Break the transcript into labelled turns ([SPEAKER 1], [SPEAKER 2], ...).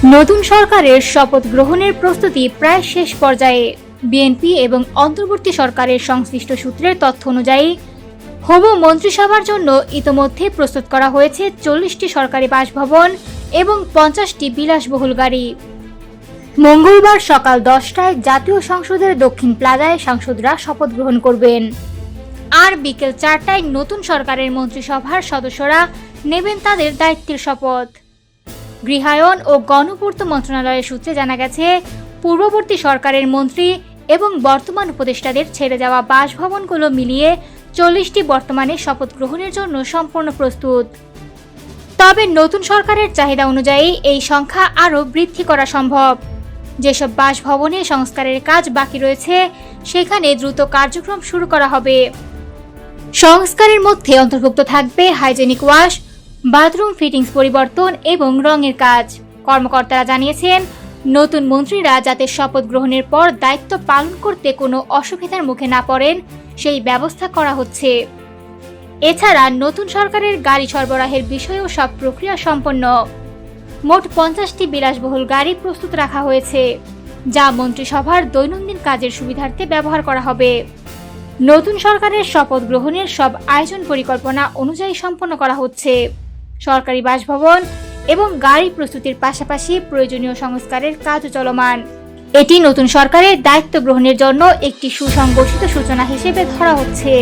[SPEAKER 1] নতুন সরকারের শপথ গ্রহণের প্রস্তুতি প্রায় শেষ পর্যায়ে। বিএনপি এবং অন্তর্বর্তী সরকারের সংশ্লিষ্ট সূত্রের তথ্য অনুযায়ী হবু মন্ত্রিসভার জন্য ইতোমধ্যে প্রস্তুত করা হয়েছে 40টি সরকারি বাসভবন এবং 50টি বিলাসবহুল গাড়ি। মঙ্গলবার সকাল 10টায় জাতীয় সংসদের দক্ষিণ প্লাজায় সাংসদরা শপথ গ্রহণ করবেন। আর বিকেল 4টায় নতুন সরকারের মন্ত্রিসভার সদস্যরা নেবেন তাদের দায়িত্বের শপথ। গৃহায়ন ও গণপূর্ত মন্ত্রণালয়ের সূত্রে জানা গেছে, পূর্ববর্তী সরকারের মন্ত্রী এবং বর্তমান উপদেষ্টাদের ছেড়ে যাওয়া বাসভবনগুলো মিলিয়ে 40টি বর্তমানে শপথ গ্রহণের জন্য সম্পূর্ণ প্রস্তুত। তবে নতুন সরকারের চাহিদা অনুযায়ী এই সংখ্যা আরও বৃদ্ধি করা সম্ভব। যেসব বাসভবনে সংস্কারের কাজ বাকি রয়েছে সেখানে দ্রুত কার্যক্রম শুরু করা হবে। সংস্কারের মধ্যে অন্তর্ভুক্ত থাকবে হাইজেনিক ওয়াশ, বাথরুম ফিটিংস পরিবর্তন এবং রঙের কাজ। কর্মকর্তারা জানিয়েছেন, নতুন মন্ত্রীরা যাতে শপথ গ্রহণের পর দায়িত্ব পালন করতে কোনো অসুবিধার মুখে না পড়েন সেই ব্যবস্থা করা হচ্ছে। এছাড়া নতুন সরকারের গাড়ি সরবরাহের বিষয়েও সব প্রক্রিয়া সম্পন্ন। মোট 50টি বিলাসবহুল গাড়ি প্রস্তুত রাখা হয়েছে, যা মন্ত্রিসভার দৈনন্দিন কাজের সুবিধার্থে ব্যবহার করা হবে। নতুন সরকারের শপথ গ্রহণের সব আয়োজন পরিকল্পনা অনুযায়ী সম্পন্ন করা হচ্ছে। সরকারি বাসভবন এবং গাড়ি প্রস্তুতির পাশাপাশি প্রয়োজনীয় সংস্কারের কাজও চলমান। এটি নতুন সরকারের দায়িত্ব গ্রহণের জন্য একটি সুসংগঠিত সূচনা হিসেবে ধরা হচ্ছে।